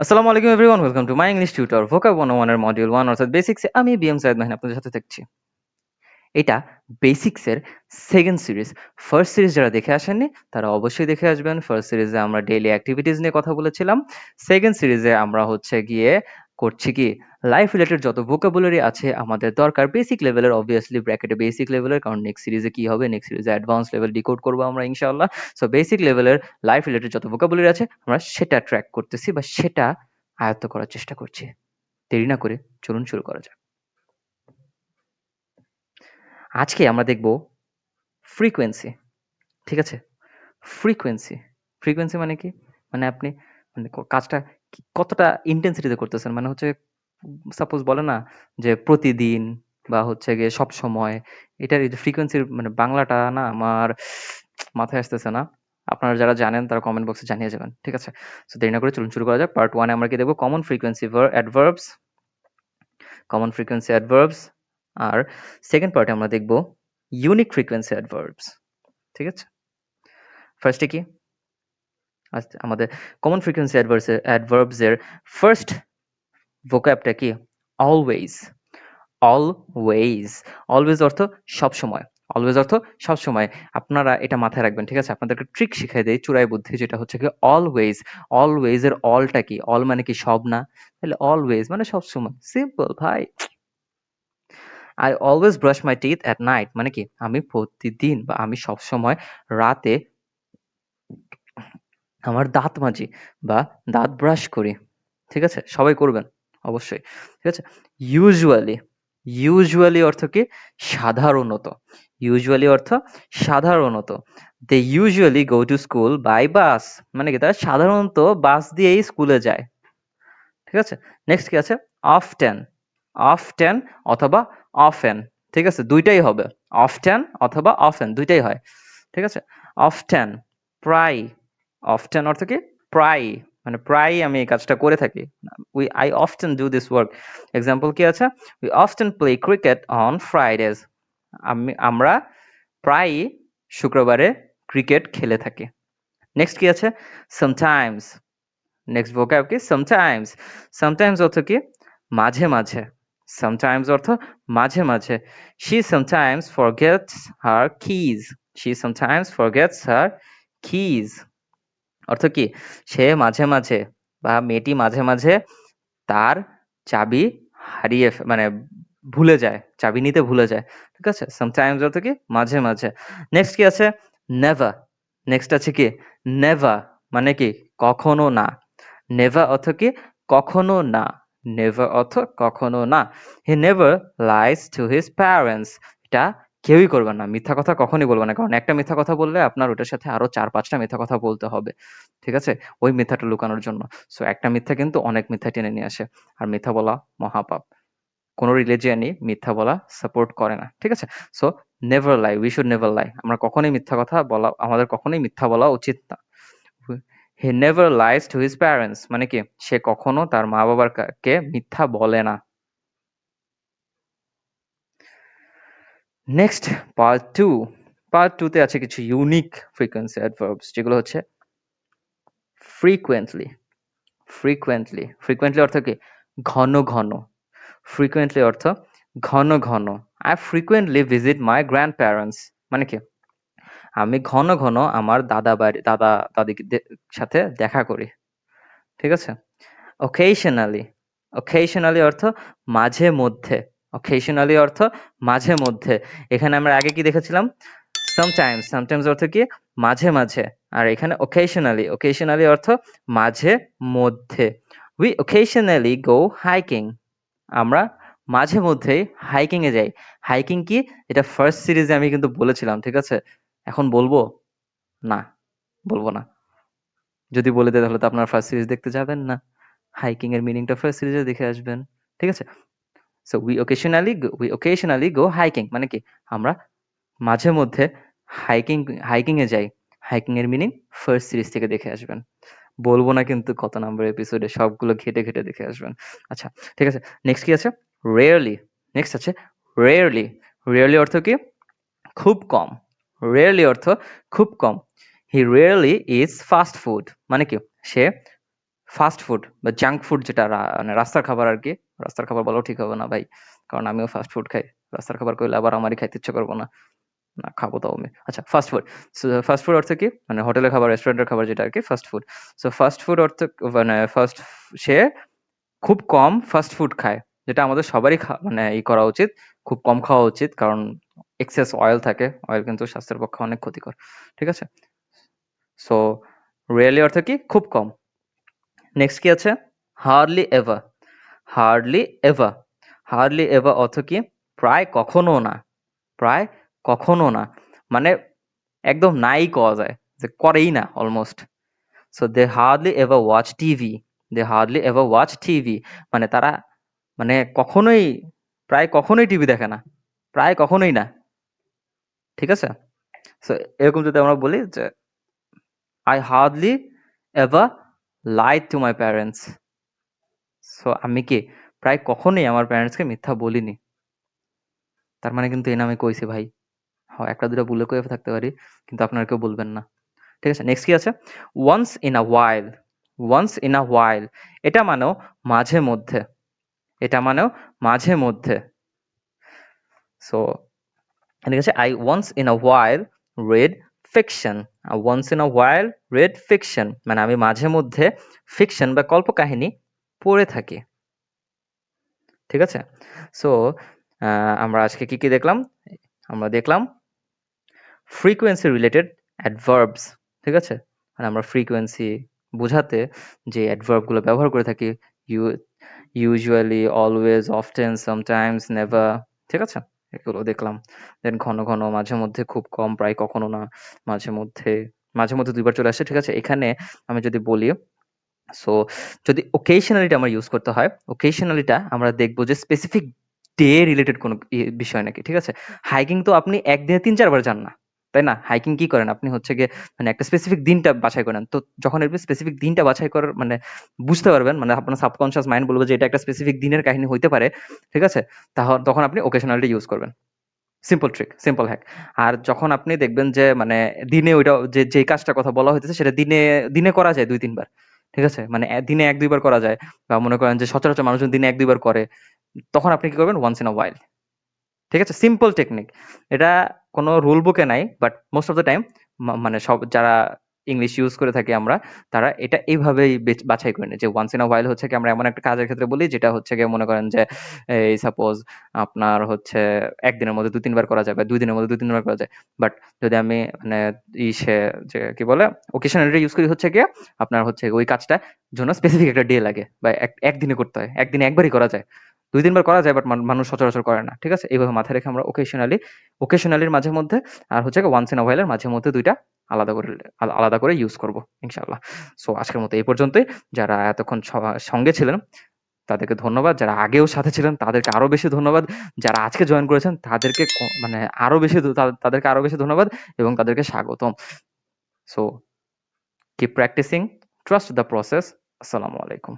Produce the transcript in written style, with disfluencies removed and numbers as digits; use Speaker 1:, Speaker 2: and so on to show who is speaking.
Speaker 1: আসসালামু আলাইকুম everyone, welcome to my English tutor ভোকাব 101 এর মডিউল 1 অর্থাৎ বেসিক্সে আমি বিএম সাইদ মাহিন আপনাদের সাথে থাকছি। এটা বেসিক্সের সেকেন্ড সিরিজ। ফার্স্ট সিরিজ যারা দেখে আসেননি তারা অবশ্যই দেখে আসবেন। ফার্স্ট সিরিজে আমরা ডেইলি অ্যাক্টিভিটিস নিয়ে কথা বলেছিলাম। সেকেন্ড সিরিজে আমরা হচ্ছে গিয়ে করছি কি লাইফ রিলেটেড যত ভোকাবুলারি আছে আমাদের দরকার বেসিক লেভেলের, অবভিয়াসলি ব্র্যাকেটে বেসিক লেভেলের, কারণ নেক্সট সিরিজে কি হবে, নেক্সট সিরিজে অ্যাডভান্স লেভেল ডিকোড করবো আমরা ইনশাআল্লাহ। সো বেসিক লেভেলের লাইফ রিলেটেড যত ভোকাবুলারি আছে আমরা সেটা ট্র্যাক করতেছি বা সেটা আয়ত্ত করার চেষ্টা করছি। দেরি না করে চলুন শুরু করা যাক। আজকে আমরা দেখব ফ্রিকোয়েন্সি। ঠিক আছে? ফ্রিকোয়েন্সি। ফ্রিকোয়েন্সি মানে কি? মানে আপনি মানে কাজটা কতটা ইনটেনসিটিতে করতেছেন। মানে হচ্ছে সাপোজ বলে না যে প্রতিদিন বা হচ্ছে গিয়ে সবসময়। এটার এই যে ফ্রিকোয়েন্সির মানে বাংলাটা না আমার মাথায় আসতেছে না। আপনারা যারা জানেন তারা কমেন্ট বক্সে জানিয়ে যাবেন। ঠিক আছে? সো দেরি না করে চলুন শুরু করা যাক। পার্ট 1 এ আমরা কি দেখব? Common frequency adverbs, common frequency adverbs. আর সেকেন্ড পার্টে আমরা দেখব ইউনিক ফ্রিকোয়েন্সি অ্যাডভার্বস। ঠিক আছে? ফার্স্টে কি আমাদের কমন ফ্রিকোয়েন্সি অ্যাডভার্বস এর ফার্স্ট ভোক্যাবটা কি? অলওয়েজ। অলওয়েজ। অলওয়েজ অর্থ সবসময়। অলওয়েজ অর্থ সবসময়। আপনারা এটা মাথায় রাখবেন। ঠিক আছে? আপনাদেরকে ট্রিক শিখাই দেই চুরাই বুদ্ধি, যেটা হচ্ছে কি অলওয়েজ। অলওয়েজ এর অলটা কি? অল মানে কি সব না? তাহলে অলওয়েজ মানে সবসময়। সিম্পল ভাই। I always brush my teeth at night মানে কি? আমি প্রতিদিন বা আমি সবসময় রাতে আমার দাঁত মাজি বা দাঁত ব্রাশ করি। ঠিক আছে? সবাই করবেন অবশ্যই। ঠিক আছে? ইউজুয়ালি। ইউজুয়ালি অর্থ কি? সাধারণত। ইউজুয়ালি অর্থ সাধারণত। They usually go to school by bus মানে কি? তারা সাধারণত বাস দিয়েই স্কুলে যায়। ঠিক আছে? নেক্সট কি আছে? অফটেন। অফটেন অথবা অফেন। ঠিক আছে? দুইটাই হবে। অফটেন অথবা অফেন দুইটাই হয়। ঠিক আছে? অফটেন প্রায়। অফটেন অর্থ কি? প্রায়। মানে প্রায়ই আমি এই কাজটা করে থাকি। I often do this work. Example কি আছে? We often play cricket on Fridays. আমরা প্রায়ই শুক্রবারে ক্রিকেট খেলে থাকি। নেক্সট কি আছে? sometimes. নেক্সট vocab কি? sometimes. sometimes অর্থ কি? মাঝে মাঝে। sometimes অর্থ মাঝে মাঝে। She sometimes forgets her keys. She sometimes forgets her keys. অর্থ কি? সে মাঝে মাঝে বা মেয়েটি মাঝে মাঝে তার চাবি মানে ভুলে যায়। চাবি নিতে ভুলে যায়। ঠিক আছে? sometimes অর্থ কি? মাঝে মাঝে। নেক্সট কি আছে? never. নেক্সট আছে কি? never মানে কি? কখনো না। never অর্থ কি? কখনো না। never অর্থ কখনো না। He never lies to his parents. এটা কেউই করবে না। মিথ্যা কথা কখনই বলবে না। কারণ একটা মিথ্যা কথা বললে আপনার ওটার সাথে আরো ৪-৫ টা মিথ্যা কথা বলতে হবে। ঠিক আছে? ওই মিথ্যাটা লুকানোর জন্য। সো একটা মিথ্যা কিন্তু অনেক মিথ্যা টেনে নিয়ে আসে। আর মিথ্যা বলা মহাপাপ। কোন রিলিজিয়নই মিথ্যা বলা সাপোর্ট করে না। ঠিক আছে? So never lie, we should never লাই। আমরা কখনোই মিথ্যা কথা বলা, আমাদের কখনোই মিথ্যা বলা উচিত না। He never lines to his parents মানে কি? সে কখনো তার মা-বাবার কে মিথ্যা বলে না। Next part 2। পার্ট 2 তে আছে কিছু ইউনিক ফ্রিকোয়েন্সি অ্যাডভার্বস, যেগুলো হচ্ছে ফ্রিকোয়েন্টলি। ফ্রিকোয়েন্টলি। ফ্রিকোয়েন্টলি অর্থ কি? ঘন ঘন। ফ্রিকোয়েন্টলি অর্থ ঘন ঘন। I frequently visit my grandparents মানে কি? আমি ঘন ঘন আমার দাদা দাদির সাথে দেখা করি। ঠিক আছে? occasionally. occasionally অর্থ মাঝে মধ্যে। occasionally অর্থ মাঝে মধ্যে। এখানে আমরা আগে কি দেখেছিলাম? sometimes. sometimes অর্থ কি? মাঝে মাঝে। আর এখানে occasionally. occasionally অর্থ মাঝে মধ্যে। We occasionally go hiking. আমরা মাঝে মধ্যেই হাইকিং এ যাই। হাইকিং কি? এটা ফার্স্ট সিরিজে আমি কিন্তু বলেছিলাম। ঠিক আছে? এখন বলবো? না, বলবো না। যদি বলে দেই তাহলে তো আপনারা ফার্স্ট সিরিজ দেখতে যাবেন না। হাইকিং এর মিনিংটা ফার্স্ট সিরিজে দেখে আসবেন। ঠিক আছে? So we occasionally go hiking মানে কি? আমরা মাঝে মধ্যে হাইকিং হাইকিং এ যাই। হাইকিং এর মিনিং ফার্স্ট সিরিজ থেকে দেখে আসবেন। বলবো না কিন্তু কত নাম্বার এপিসোডে, সবগুলো ঘেটে ঘেটে দেখে আসবেন। আচ্ছা, ঠিক আছে। নেক্সট কি আছে? রেয়ারলি। নেক্সট আছে রেয়ারলি। রেয়ারলি অর্থ কি? খুব কম। রেয়ারলি অর্থ খুব কম। হি রেয়ারলি ইটস ফাস্ট ফুড মানে কি? সে ফাস্ট ফুড বা জাঙ্ক ফুড যেটা মানে রাস্তার খাবার আর কি, রাস্তার খাবার বলাও ঠিক হবে না ভাই, কারণ আমিও ফাস্ট ফুড খাই। রাস্তার খাবার কইলে আবার আমারই খাইতে ইচ্ছে করবো না, না খাবো তাও আমি। আচ্ছা, fast food. So fast food অর্থ কি, মানে হোটেলের খাবার, রেস্টুরেন্টের খাবার যেটা আর কি fast food. So fast food অর্থ মানে ফার্স্ট, সে খুব কম ফাস্ট ফুড খায়, যেটা আমাদের সবারই মানে করা উচিত, খুব কম খাওয়া উচিত, কারণ এক্সেস অয়েল থাকে, অয়েল কিন্তু স্বাস্থ্যের পক্ষে অনেক ক্ষতিকর। ঠিক আছে, সো রিয়েলি অর্থ কি, খুব কম। নেক্সট কি আছে, hardly ever. Hardly ever, hardly ever অর্থ কি, প্রায় কখনো না, প্রায় কখনো না, মানে একদম নাই কওয়া যায়, যে করেই না almost. So they hardly ever watch TV, they hardly ever watch TV, মানে তারা মানে কখনোই, প্রায় কখনোই টিভি দেখে না, প্রায় কখনোই না। ঠিক আছে, সো এরকম যদি আমরা বলি যে I hardly ever lied to my parents, so আমি কি প্রায় কখনোই আমার প্যারেন্টসকে মিথ্যা বলিনি। তার মানে কিন্তু এই নামে কইছি ভাই, হ্যাঁ একটা দুটো ভুলে কয়ে থাকতে পারি, কিন্তু আপনারা কেউ বলবেন না। ঠিক আছে, নেক্সট কি আছে, once in a while. Once in a while, এটা মানেও মাঝে মধ্যে, এটা মানেও মাঝে মধ্যে। সো ঠিক আছে, I once in a while read fiction. Once in a while read fiction, মানে আমি মাঝে মধ্যে ফিকশন বা কল্পকাহিনী পড়ে থাকি। ঠিক আছে, সো আমরা আজকে কি কি দেখলাম, আমরা দেখলাম ফ্রিকোয়েন্সি রিলেটেড অ্যাডভার্বস। ঠিক আছে, মানে আমরা ফ্রিকোয়েন্সি বোঝাতে যে অ্যাডভার্বগুলো ব্যবহার করে থাকি, you usually, always, often, sometimes, never. ঠিক আছে, এগুলো দেখলাম। দেন ঘন ঘন, মাঝে মধ্যে, খুব কম, প্রায় কখনো না, মাঝে মধ্যে, মাঝে মধ্যে দুইবার চলে আসে। ঠিক আছে, এখানে আমি যদি বলি, সো যদি ওকেশনালিটা আমার ইউজ করতে হয়, ওকেশনালিটা আমরা দেখবো যে স্পেসিফিক ডে রিলেটেড কোনো বিষয় নাকি। ঠিক আছে, হাইকিং তো আপনি একদিনে ৩-৪ বার যান না, তাই না? হাইকিং কি করেন আপনি, হচ্ছে গিয়ে মানে একটা স্পেসিফিক দিনটা বাছাই করেন। তো যখন আপনি স্পেসিফিক দিনটা বাছাই করার মানে বুঝতে পারবেন, মানে আপনার সাবকনসিয়াস মাইন্ড বলবে যে এটা একটা স্পেসিফিক দিনের কাহিনী হইতে পারে। ঠিক আছে, তখন আপনি ওকেশনালিটি ইউজ করবেন। Simple trick, simple hack. আর যখন আপনি দেখবেন যে মানে দিনে ওইটা, যে কাজটার কথা বলা হইতেছে সেটা দিনে দিনে করা যায় ২-৩ বার। ঠিক আছে? মানে দিনে ১-২ বার করা যায়, বা মনে করেন যে সচরাচর মানুষজন দিনে ১-২ বার করে। তখন আপনি কি করবেন? Once in a while। ঠিক আছে? Simple technique. এটা কোনো রুল বুকে নাই, but most of the time মানে সব যারা ইংলিশ ইউজ করে থাকি আমরা, তারা এটা এইভাবেই বাছাই করে নেয় যে ওয়ান্স ইন আ while হচ্ছে কি, আমরা এমন একটা কাজের ক্ষেত্রে বলি যেটা হচ্ছে গিয়ে মনে করেন যে এই সাপোজ আপনার হচ্ছে ১ দিনের মধ্যে ২-৩ বার করা যায়, বা ২ দিনের মধ্যে ২-৩ বার করা যায়। বাট যদি আমি মানে যে কি বলে অকেশনালিটি ইউজ করি, হচ্ছে গিয়ে আপনার হচ্ছে ওই কাজটার জন্য স্পেসিফিক একটা ডে লাগে, বা একদিনে করতে হয়। একদিনে একবারই করা যায়। ২-৩ বার করা যায়, বাট মানুষ সচরাচর করে না। ঠিক আছে? এইভাবে মাথায় রেখে আমরা ওকেশনালির মাঝে মধ্যে, আর হচ্ছে ওয়ান্স ইন আ while এর মাঝে মধ্যে ২ টা আলাদা করে ইউজ করব ইনশাআল্লাহ। সো আজকের মতো এই পর্যন্তই। যারা এতক্ষণ সঙ্গে ছিলেন তাদেরকে ধন্যবাদ। যারা আগেও সাথে ছিলেন তাদেরকে আরো বেশি ধন্যবাদ। যারা আজকে জয়েন করেছেন তাদেরকে মানে আরো বেশি তাদেরকে আরো বেশি ধন্যবাদ এবং তাদেরকে স্বাগতম। So keep practising, trust the process. আসসালামু আলাইকুম।